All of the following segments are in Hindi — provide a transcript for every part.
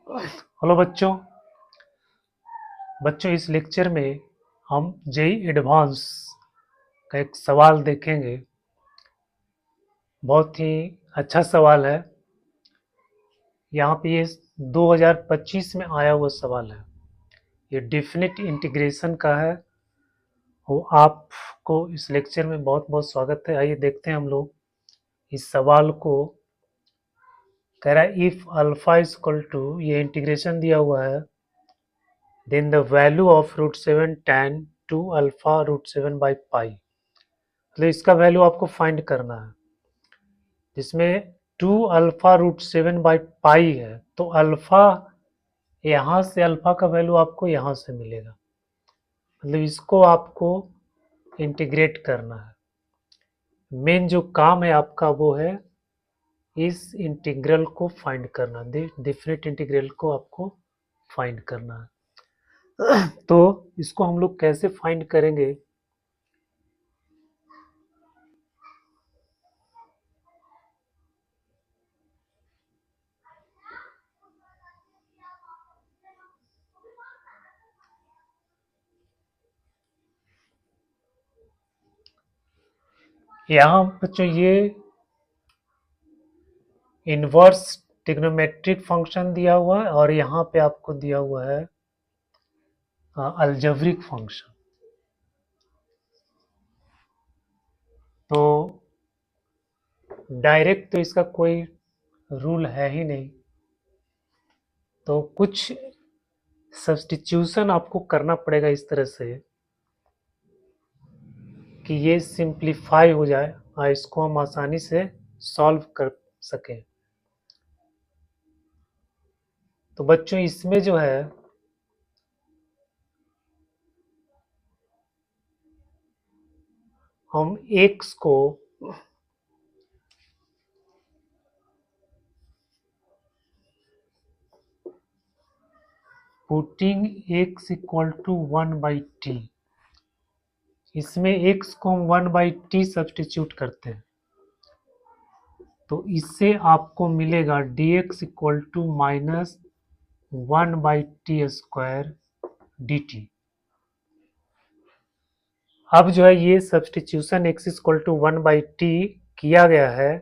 हेलो बच्चों। इस लेक्चर में हम जेई एडवांस का एक सवाल देखेंगे। बहुत ही अच्छा सवाल है। यहाँ पे ये 2025 में आया हुआ सवाल है। ये डेफिनेट इंटीग्रेशन का है। वो आपको इस लेक्चर में बहुत बहुत स्वागत है। आइए देखते हैं हम लोग इस सवाल को। कह रहा है if alpha is equal to, ये इंटीग्रेशन दिया हुआ है, then the value of √7 tan 2 alpha √7 by pi. मतलब इसका वैल्यू आपको फाइंड करना है, जिसमें 2 अल्फा √7 बाई पाई है। तो अल्फा, यहाँ से अल्फा का वैल्यू आपको यहाँ से मिलेगा। मतलब इसको आपको इंटीग्रेट करना है। मेन जो काम है आपका वो है इस इंटीग्रल को फाइंड करना, डेफिनेट इंटीग्रल को आपको फाइंड करना है। तो इसको हम लोग कैसे फाइंड करेंगे? यहाँ बच्चों ये इनवर्स ट्रिग्नोमेट्रिक फंक्शन दिया हुआ है और यहाँ पे आपको दिया हुआ है अलजेब्रिक फंक्शन। तो डायरेक्ट तो इसका कोई रूल है ही नहीं, तो कुछ सब्स्टिट्यूशन आपको करना पड़ेगा इस तरह से कि ये सिंप्लीफाई हो जाए और इसको हम आसानी से सॉल्व कर सकें। तो बच्चों इसमें जो है हम x को putting x equal to 1/t, इसमें x को हम 1/t सब्स्टिट्यूट करते हैं, तो इससे आपको मिलेगा dx equal to minus 1/t² dt। अब जो है ये substitution x equal to 1/t किया गया है,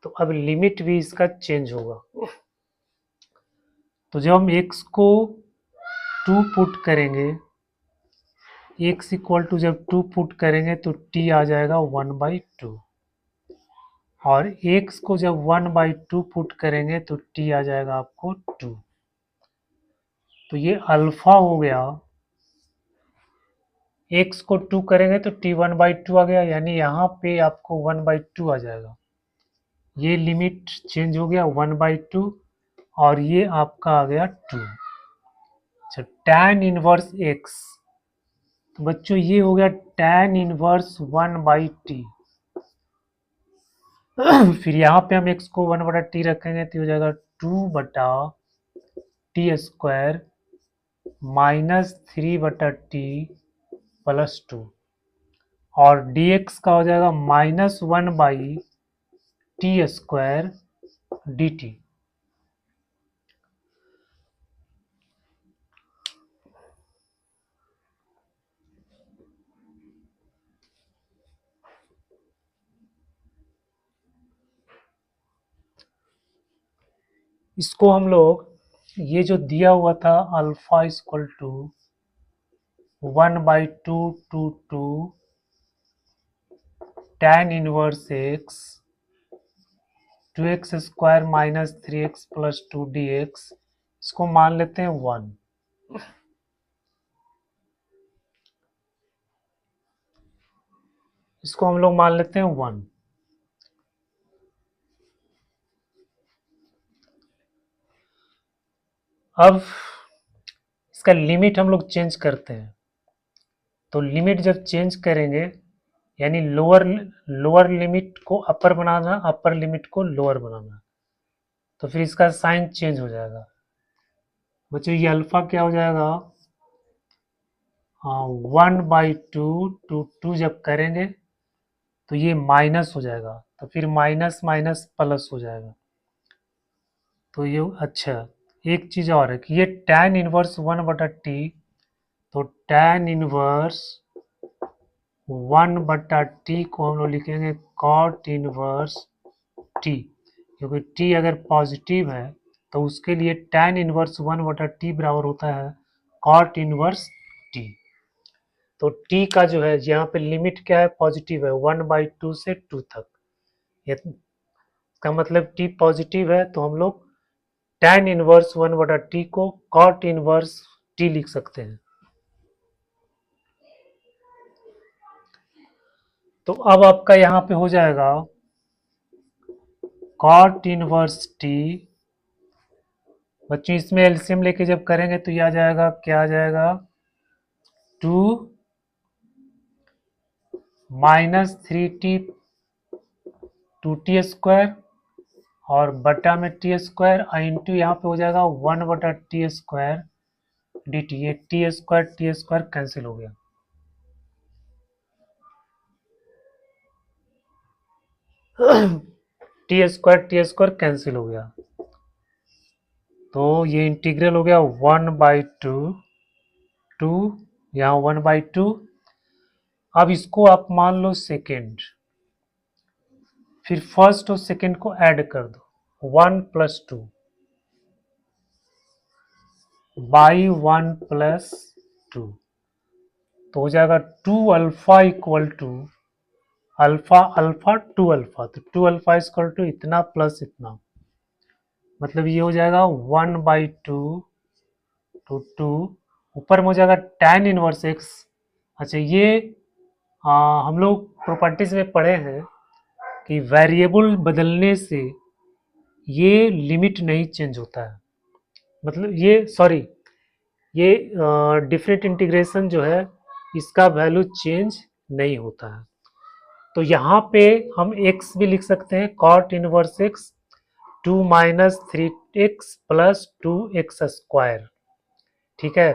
तो अब लिमिट भी इसका चेंज होगा। तो जब हम x को 2 पुट करेंगे, x इक्वल टू जब 2 पुट करेंगे तो t आ जाएगा 1/2, और x को जब 1/2 पुट करेंगे तो t आ जाएगा आपको 2। तो ये अल्फा हो गया। x को 2 करेंगे तो t 1/2 आ गया, यानी यहाँ पे आपको 1/2 आ जाएगा। ये लिमिट चेंज हो गया 1/2 और ये आपका आ गया 2। अच्छा, tan इनवर्स x, तो बच्चों ये हो गया tan इनवर्स 1/t। फिर यहाँ पे हम x को 1/t रखेंगे तो हो जाएगा 2/t² माइनस 3/t प्लस 2, और dx का हो जाएगा -1/t² dt। इसको हम लोग, ये जो दिया हुआ था alpha equal to 1/2 to 2 tan inverse x 2x² minus 3x plus 2 dx, इसको मान लेते हैं 1। इसको हम लोग मान लेते हैं 1। अब इसका लिमिट हम लोग चेंज करते हैं। तो लिमिट जब चेंज करेंगे, यानी लोअर लोअर लिमिट को अपर बनाना, अपर लिमिट को लोअर बनाना, तो फिर इसका साइन चेंज हो जाएगा। बच्चों ये अल्फा क्या हो जाएगा, 1/2 टू 2 जब करेंगे तो ये माइनस हो जाएगा, तो फिर माइनस माइनस प्लस हो जाएगा। तो ये अच्छा, एक चीज और है कि ये tan इनवर्स 1/t, तो tan इनवर्स 1/t को हम लोग लिखेंगे cot इनवर्स t, क्योंकि t अगर पॉजिटिव है तो उसके लिए tan इनवर्स 1/t बराबर होता है cot इनवर्स t। तो t का जो है यहाँ पे लिमिट क्या है, पॉजिटिव है, 1/2 से 2 तक। इसका मतलब t पॉजिटिव है तो हम लोग tan इनवर्स 1/t को cot इनवर्स t लिख सकते हैं। तो अब आपका यहाँ पे हो जाएगा cot इनवर्स t। बच्चों इसमें एलसीएम लेके जब करेंगे तो ये आ जाएगा, क्या आ जाएगा, 2 माइनस 3t 2t² और बटा में t² इंटू यहाँ पे हो जाएगा 1/t² dt। ये t² कैंसिल हो गया। t² कैंसिल हो गया, तो ये इंटीग्रल हो गया 1/2 टू, यहाँ 1/2। अब इसको आप मान लो सेकेंड, फिर फर्स्ट और सेकेंड को ऐड कर दो, 1 + 2 बाई 1 + 2, तो हो जाएगा 2 alpha equal to alpha alpha 2 alpha, तो 2 अल्फा इक्वल टू इतना प्लस इतना, मतलब ये हो जाएगा 1/2 टू 2, ऊपर में हो जाएगा tan इनवर्स x। अच्छा ये हम लोग प्रॉपर्टीज में पढ़े हैं कि वेरिएबल बदलने से ये लिमिट नहीं चेंज होता है, मतलब ये सॉरी, ये डिफरेंट इंटीग्रेशन जो है इसका वैल्यू चेंज नहीं होता है। तो यहाँ पे हम x भी लिख सकते हैं cot inverse x 2 - 3x + 2x²। ठीक है,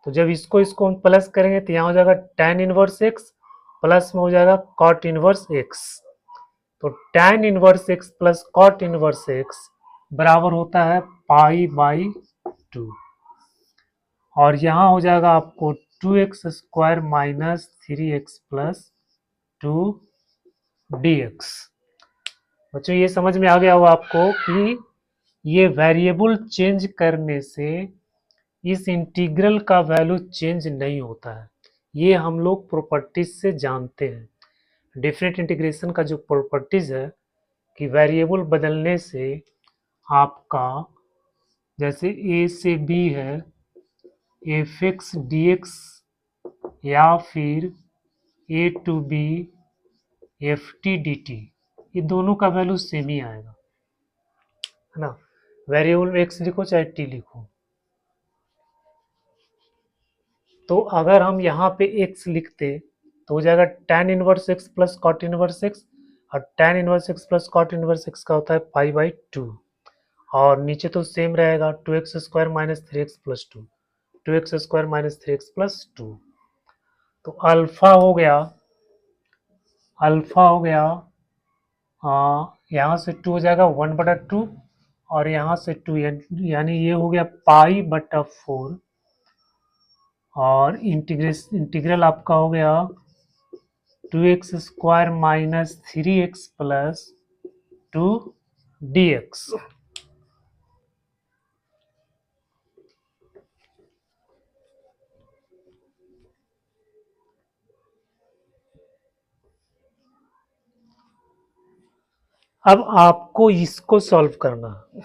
तो जब इसको इसको हम प्लस करेंगे तो यहाँ हो जाएगा tan इनवर्स x प्लस में हो जाएगा cot इनवर्स x। तो tan inverse x plus cot inverse x बराबर होता है π/2, और यहाँ हो जाएगा आपको 2x² - 3x + 2dx। बच्चों ये समझ में आ गया होगा आपको कि ये वेरिएबल चेंज करने से इस इंटीग्रल का वैल्यू चेंज नहीं होता है। ये हम लोग प्रॉपर्टीज से जानते हैं। डिफरेंट इंटीग्रेशन का जो प्रॉपर्टीज है कि वेरिएबल बदलने से आपका जैसे a से b है f(x) dx या फिर a to b ft dt, ये दोनों का वैल्यू सेम ही आएगा, है ना। वेरिएबल x लिखो चाहे t लिखो, तो अगर हम यहाँ पे x लिखते तो हो जाएगा tan inverse x plus cot inverse x, और tan inverse x plus cot inverse x का होता है π/2, और नीचे तो सेम रहेगा 2x² - 3x + 2, 2x² - 3x + 2। तो अल्फा हो गया, अल्फा हो गया यहाँ से 2 हो जाएगा 1/2, और यहाँ से 2 यानी ये हो गया π/4, और इंटीग्रल आपका हो गया 2x² - 3x + 2dx। अब आपको इसको सॉल्व करना है।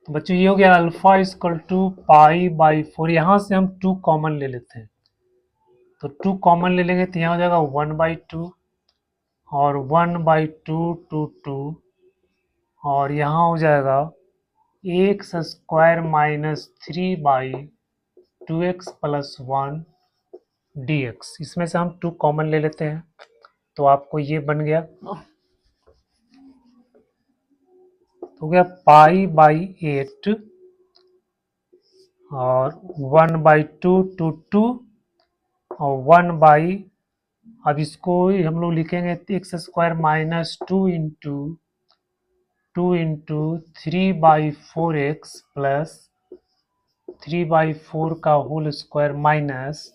तो बच्चों ये हो गया अल्फा इक्वल टू π/4, यहाँ से हम 2 कॉमन ले लेते हैं, तो 2 कॉमन ले लेंगे तो यहाँ हो जाएगा 1/2, और 1/2 टू 2, और यहाँ हो जाएगा x² - 3/2x + 1 dx। इसमें से हम 2 कॉमन ले लेते हैं, तो आपको ये बन गया, तो हो गया π/8, और 1/2 टू 2, और 1 अब इसको हम लोग लिखेंगे x² - 2 into 2 into 3/4x plus 3/4 का होल स्क्वायर माइनस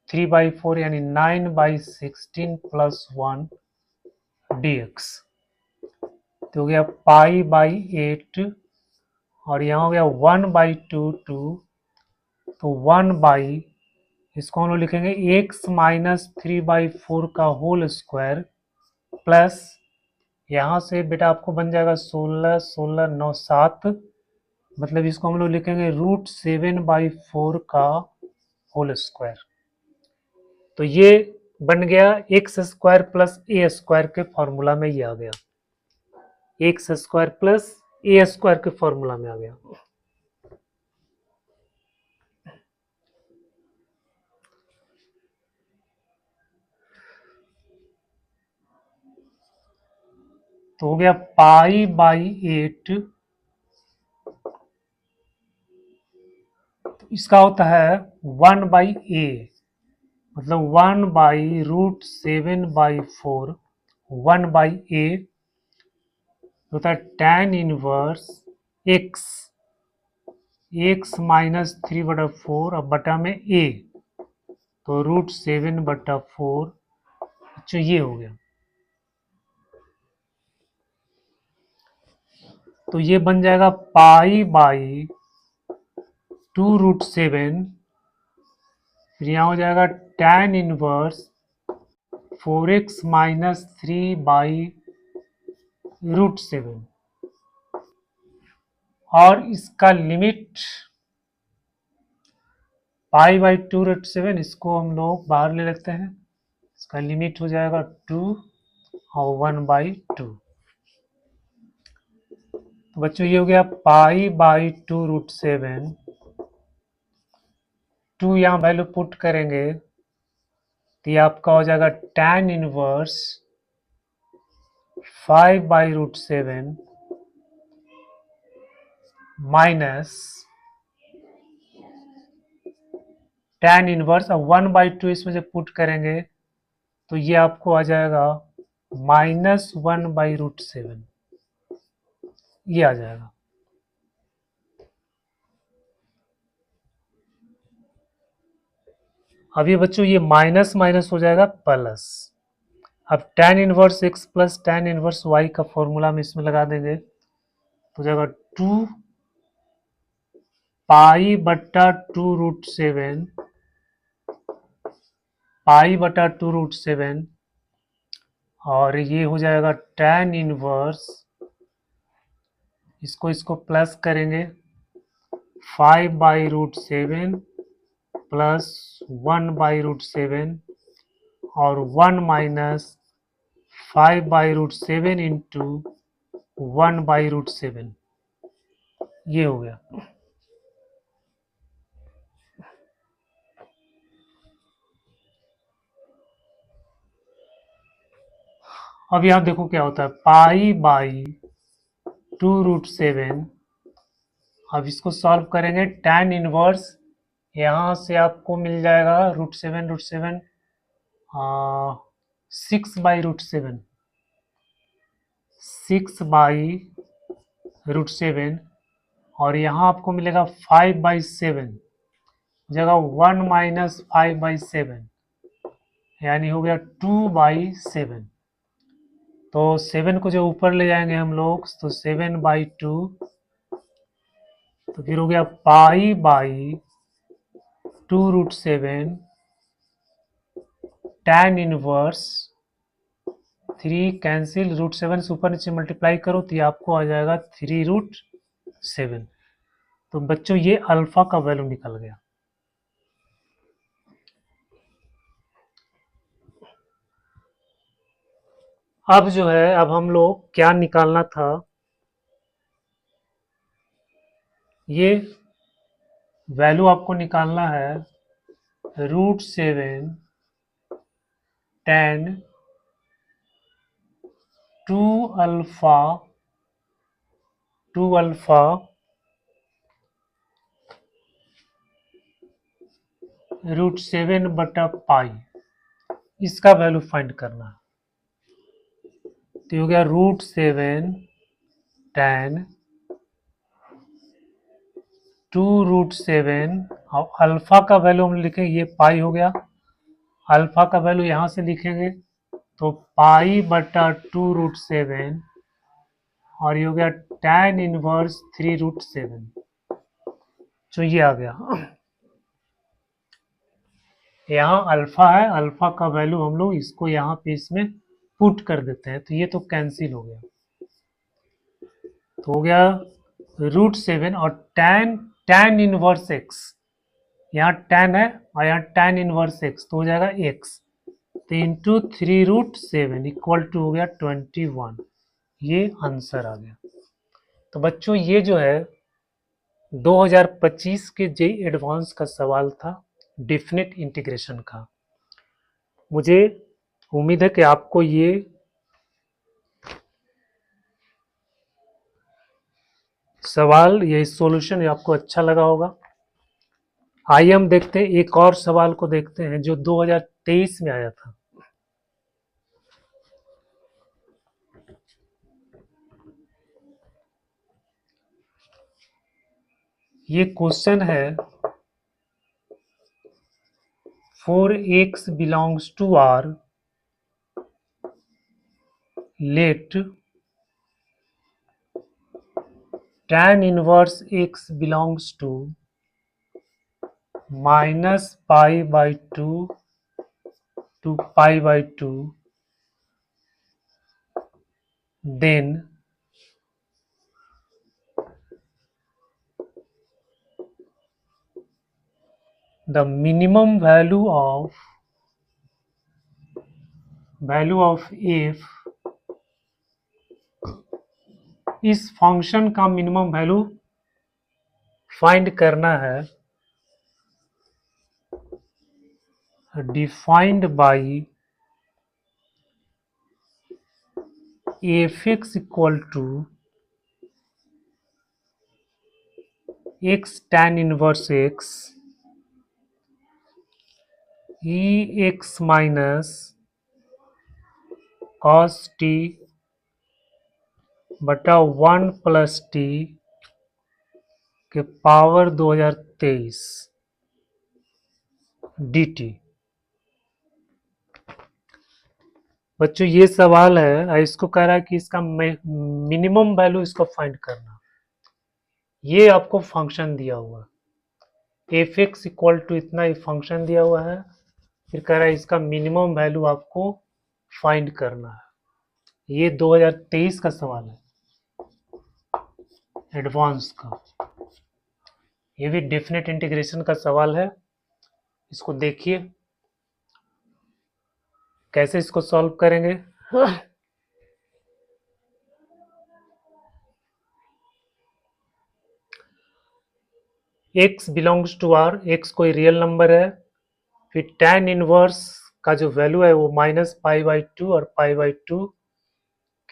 3/4 यानी 9/16 प्लस 1 dx। तो हो गया π/8 और यहाँ हो गया 1/2 2, तो 1 इसको हम लोग लिखेंगे x माइनस 3/4 का होल स्क्वायर प्लस यहाँ से बेटा आपको बन जाएगा 16 16 9 7, मतलब इसको हम लोग लिखेंगे √7/4 का होल स्क्वायर। तो ये बन गया एक्स स्क्वायर प्लस ए स्क्वायर के फॉर्मूला में, ये आ गया एक्स स्क्वायर प्लस ए स्क्वायर के फॉर्मूला में आ गया। तो हो गया π/8, तो इसका होता है 1/a, मतलब 1/√7/4 1/a होता है tan इनवर्स x माइनस 3/4 अब बटा में a, तो √7/4। अच्छा ये हो गया, तो ये बन जाएगा π/2√7, फिर यहाँ हो जाएगा tan इनवर्स 4x माइनस 3/√7 और इसका लिमिट π/2√7, इसको हम लोग बाहर ले लेते हैं, इसका लिमिट हो जाएगा 2 और 1/2। तो बच्चों ये हो गया π/2√7, 2 यहाँ वैल्यू पुट करेंगे तो ये आपका हो जाएगा tan inverse 5/√7 minus tan inverse, अब 1/2 इसमें से पुट करेंगे तो ये आपको आ जाएगा -1/√7, ये आ जाएगा। अब ये बच्चों ये माइनस माइनस हो जाएगा प्लस, अब tan inverse x plus tan inverse y का फॉर्मूला हम इसमें लगा देंगे तो हो जाएगा 2 π/2√7 π/2√7 और ये हो जाएगा tan इनवर्स, इसको प्लस करेंगे 5/√7 प्लस 1/√7 और 1 माइनस 5/√7 इंटू 1/√7, ये हो गया। अब यहाँ देखो क्या होता है π/2√7, अब इसको सॉल्व करेंगे tan इनवर्स, यहाँ से आपको मिल जाएगा √7 6/√7 6/√7 और यहाँ आपको मिलेगा 5/7 जगह 1 माइनस 5/7 यानी हो गया 2/7। तो 7 को जो ऊपर ले जाएंगे हम लोग तो 7/2, तो फिर हो गया π/2√7 tan इनवर्स 3 कैंसिल, √7 से ऊपर नीचे मल्टीप्लाई करो तो ये आपको आ जाएगा 3√7। तो बच्चों ये अल्फा का वैल्यू निकल गया। अब जो है, अब हम लोग क्या निकालना था, ये वैल्यू आपको निकालना है √7 tan 2 अल्फा √7/पाई, इसका वैल्यू फाइंड करना है। तो हो गया √7 tan 2√7 और अल्फा का वैल्यू हम लिखेंगे, ये पाई हो गया, अल्फा का वैल्यू यहाँ से लिखेंगे तो पाई बटा 2√7 और ये हो गया tan इनवर्स 3√7, तो ये आ गया। यहाँ अल्फा है, अल्फा का वैल्यू हम लोग इसको यहाँ पे इसमें पुट कर देते हैं, तो ये तो कैंसिल हो गया, तो हो गया √7 और tan इनवर्स x, यहाँ tan है और यहाँ tan इनवर्स x, तो हो जाएगा x, तो इंटू 3√7 इक्वल टू हो गया 21, ये आंसर आ गया। तो बच्चों ये जो है 2025 के जेईई एडवांस का सवाल था डेफिनेट इंटीग्रेशन का। मुझे उम्मीद है कि आपको ये सवाल, ये सॉल्यूशन आपको अच्छा लगा होगा। आइए हम देखते हैं एक और सवाल को देखते हैं जो 2023 में आया था। ये क्वेश्चन है for x belongs to R, let tan inverse x belongs to minus pi by 2 to pi by 2, then the minimum value of f, इस फंक्शन का मिनिमम वैल्यू फाइंड करना है, defined by fx equal to x tan inverse x ex minus cos t बटा 1 प्लस टी के पावर 2023 dt। बच्चों ये सवाल है, इसको कह रहा है कि इसका मिनिमम वैल्यू इसको फाइंड करना। ये आपको फंक्शन दिया हुआ एफ एक्स इक्वल टू इतना ही फंक्शन दिया हुआ है, फिर कह रहा है इसका मिनिमम वैल्यू आपको फाइंड करना है। ये 2023 का सवाल है एडवांस का, ये भी डेफिनेट इंटीग्रेशन का सवाल है। इसको देखिए कैसे इसको सॉल्व करेंगे। x belongs to r, x कोई रियल नंबर है, फिर tan इनवर्स का जो वैल्यू है वो माइनस पाई बाई 2 और पाई बाई 2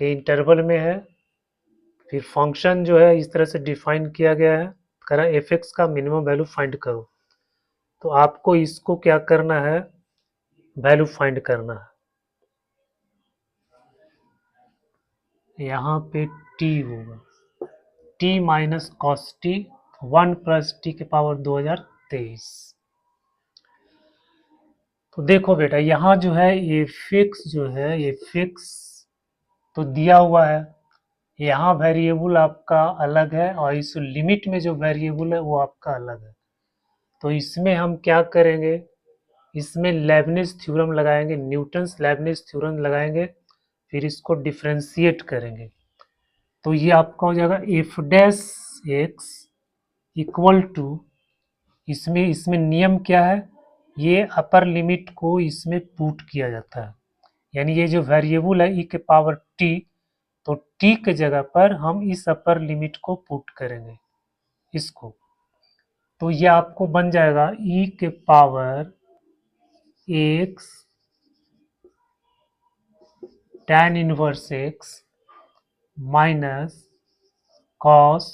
के इंटरवल में है। फिर फंक्शन जो है इस तरह से डिफाइन किया गया है, कह रहा है एफ एक्स का मिनिमम वैल्यू फाइंड करो। तो आपको इसको क्या करना है, वैल्यू फाइंड करना है। यहाँ पे t होगा t minus cos T 1 plus t के पावर 2023। तो देखो बेटा यहाँ जो है ये फिक्स जो है ये फिक्स तो दिया हुआ है, यहाँ वेरिएबल आपका अलग है और इस लिमिट में जो वेरिएबल है वो आपका अलग है। तो इसमें हम क्या करेंगे, इसमें लेबनिज थ्योरम लगाएंगे, न्यूटन्स लेबनिज थ्योरम लगाएंगे, फिर इसको डिफरेंशिएट करेंगे। तो ये आपका हो जाएगा f dash x equal to, इसमें नियम क्या है, ये अपर लिमिट को इसमें पुट किया जाता है, यानी ये जो वेरिएबल है ई के पावर टी, तो टी के जगह पर हम इस अपर लिमिट को पुट करेंगे इसको, तो ये आपको बन जाएगा ई के power x tan inverse x minus cos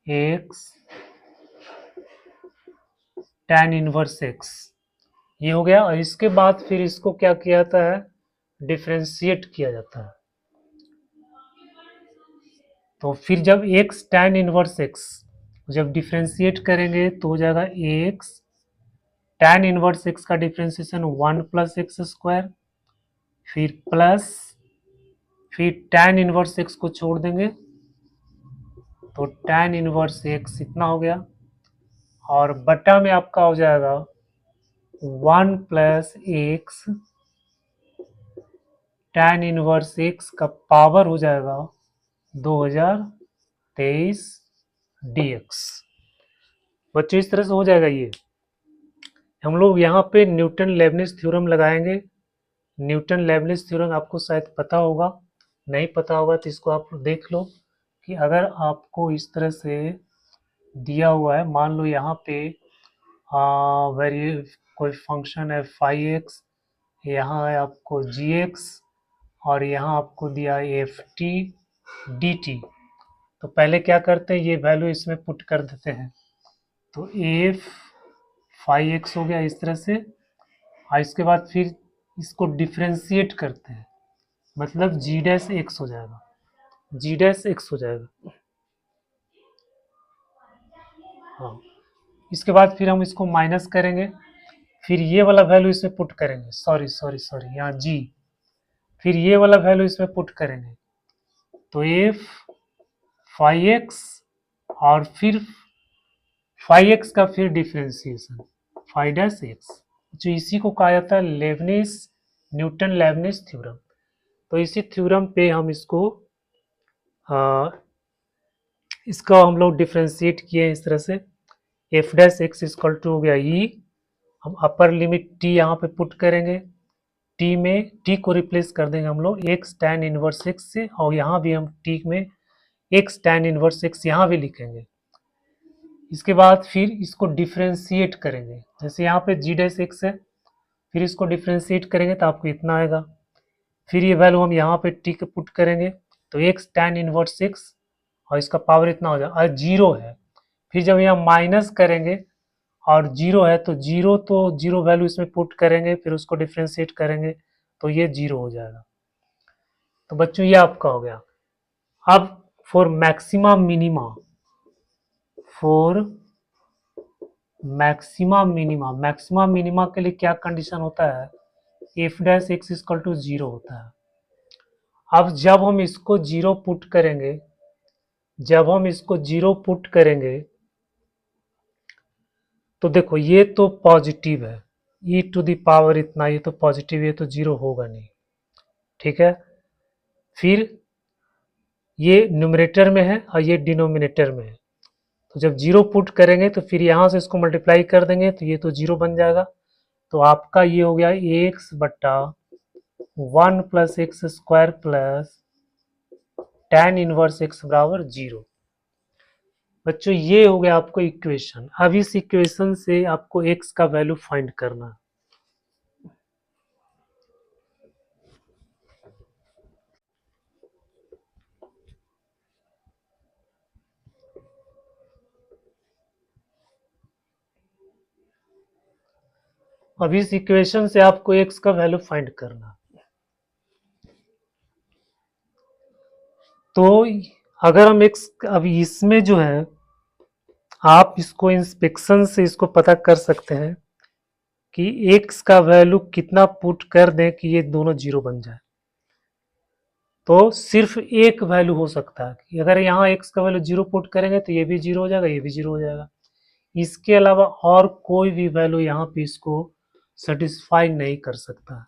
x tan inverse x, ये हो गया। और इसके बाद फिर इसको क्या किया जाता है, डिफरेंशिएट किया जाता है। तो फिर जब x tan इनवर्स x जब डिफ्रेंशिएट करेंगे तो हो जाएगा x tan इनवर्स x का डिफ्रेंशिएशन 1 प्लस एक्स स्क्वायर, फिर प्लस, फिर tan इनवर्स x को छोड़ देंगे तो tan इनवर्स x इतना हो गया, और बटा में आपका हो जाएगा 1 plus x tan inverse x का पावर हो जाएगा 2023 dx। बच्चों इस तरह से हो जाएगा। ये हम लोग यहाँ पे न्यूटन लेबनिज थ्योरम लगाएंगे। न्यूटन लेबनिज थ्योरम आपको शायद पता होगा, नहीं पता होगा तो इसको आप देख लो कि अगर आपको इस तरह से दिया हुआ है, मान लो यहाँ पे वेरी कोई फंक्शन है फाई एक्स, यहाँ है आपको जी एक्स, और यहाँ आपको दिया है एफ टी डी टी। तो पहले क्या करते हैं, ये वैल्यू इसमें पुट कर देते हैं, तो एफ फाई एक्स हो गया इस तरह से, और इसके बाद फिर इसको डिफ्रेंशिएट करते हैं, मतलब जी डैश एक्स हो जाएगा, जी डैश एक्स हो जाएगा। हाँ, इसके बाद फिर हम इसको माइनस करेंगे, फिर ये वाला वैल्यू इसमें पुट करेंगे, सॉरी सॉरी सॉरी यहाँ जी, फिर ये वाला वैल्यू इसमें पुट करेंगे, तो एफ फाई एक्स और फिर फाई एक्स का फिर डिफ्रेंशिएशन फाई डैश एक्स, जो इसी को कहा जाता है लेबनिज, न्यूटन लेबनिज थ्योरम। तो इसी थ्योरम पे हम इसका हम लोग डिफ्रेंशिएट किए इस तरह से, f dash x equal to हो गया ई, हम अपर लिमिट टी यहाँ पे पुट करेंगे, टी में टी को रिप्लेस कर देंगे हम लोग एक्स टैन इनवर्स एक्स से, और यहाँ भी हम टी में एक्स टैन इनवर्स एक्स यहाँ भी लिखेंगे। इसके बाद फिर इसको डिफ्रेंशिएट करेंगे, जैसे यहाँ पे जी डैश एक्स है, फिर इसको डिफ्रेंशिएट करेंगे तो आपको इतना आएगा, फिर ये वैल्यू हम यहाँ पे टी के पुट करेंगे, तो एक्स टैन इनवर्स एक्स और इसका पावर इतना हो जाएगा, और जीरो है, फिर जब यहाँ माइनस करेंगे और जीरो है तो जीरो वैल्यू इसमें पुट करेंगे, फिर उसको डिफ्रेंशिएट करेंगे तो ये जीरो हो जाएगा। तो बच्चों ये आपका हो गया। अब for maxima minima, for maxima minima के लिए क्या कंडीशन होता है, f dash x equal to zero होता है। अब जब हम इसको जीरो पुट करेंगे, तो देखो ये तो पॉजिटिव है, ई टू द पावर इतना, ये तो पॉजिटिव, ये तो जीरो होगा नहीं, ठीक है। फिर ये न्यूमरेटर में है और ये डिनोमिनेटर में है, तो जब जीरो पुट करेंगे तो फिर यहाँ से इसको मल्टीप्लाई कर देंगे तो ये तो जीरो बन जाएगा, तो आपका ये हो गया एक्स बट्टा 1 plus x square plus tan inverse x बराबर जीरो। बच्चों ये हो गया आपको इक्वेशन। अब इस इक्वेशन से आपको x का वैल्यू फाइंड करना है। अब इस इक्वेशन से आपको x का वैल्यू फाइंड करना है। तो अगर हम x, अभी इसमें जो है आप इसको इंस्पेक्शन से इसको पता कर सकते हैं कि x का वैल्यू कितना पुट कर दें कि ये दोनों जीरो बन जाए। तो सिर्फ एक वैल्यू हो सकता है कि अगर यहाँ x का वैल्यू जीरो पुट करेंगे तो ये भी जीरो हो जाएगा, ये भी जीरो हो जाएगा। इसके अलावा और कोई भी वैल्यू यहाँ पे इसको सेटिस्फाई नहीं कर सकता।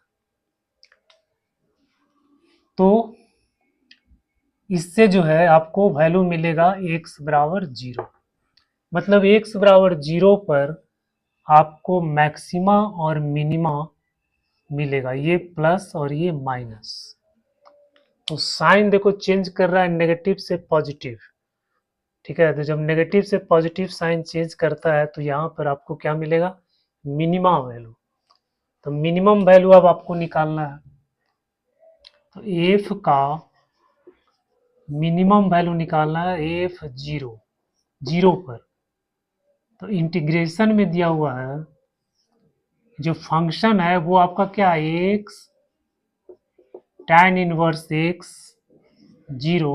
तो इससे जो है आपको वैल्यू मिलेगा x बराबर जीरो, मतलब x बराबर जीरो पर आपको मैक्सिमा और मिनिमा मिलेगा, ये प्लस और ये माइनस। तो साइन देखो चेंज कर रहा है नेगेटिव से पॉजिटिव, ठीक है। तो जब नेगेटिव से पॉजिटिव साइन चेंज करता है तो यहाँ पर आपको क्या मिलेगा, मिनिमम वैल्यू। तो मिनिमम वैल्यू अब आपको निकालना है, तो एफ का मिनिमम वैल्यू निकालना है, एफ जीरो पर। तो इंटीग्रेशन में दिया हुआ है जो फंक्शन है वो आपका क्या है, x tan inverse x zero,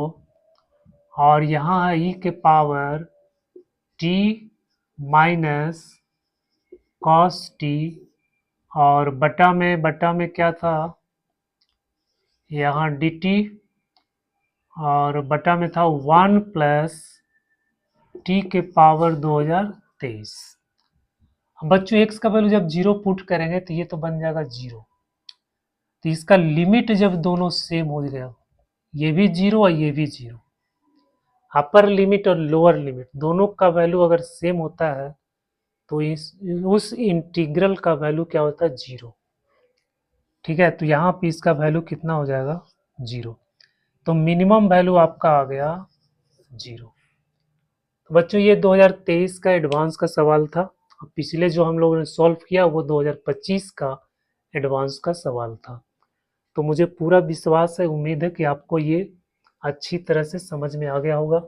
और यहाँ है ई के power T minus cos T, और बटा में क्या था, यहाँ डी टी, और बटा में था 1 प्लस टी के पावर 2023। बच्चों एक्स का वैल्यू जब जीरो पुट करेंगे तो ये तो बन जाएगा जीरो। तो इसका लिमिट जब दोनों सेम हो गया, ये भी जीरो और ये भी जीरो, अपर लिमिट और लोअर लिमिट दोनों का वैल्यू अगर सेम होता है तो उस इंटीग्रल का वैल्यू क्या होता है, जीरो। ठीक है, तो यहाँ पे इसका वैल्यू कितना हो जाएगा, जीरो। तो मिनिमम वैल्यू आपका आ गया जीरो। तो बच्चों ये 2023 का एडवांस का सवाल था, और पिछले जो हम लोगों ने सॉल्व किया वो 2025 का एडवांस का सवाल था। तो मुझे पूरा विश्वास है, उम्मीद है कि आपको ये अच्छी तरह से समझ में आ गया होगा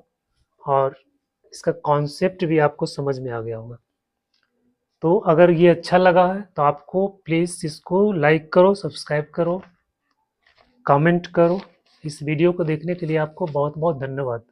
और इसका कॉन्सेप्ट भी आपको समझ में आ गया होगा। तो अगर ये अच्छा लगा है तो आपको प्लीज़ इसको लाइक करो, सब्सक्राइब करो, कमेंट करो। इस वीडियो को देखने के लिए आपको बहुत बहुत धन्यवाद।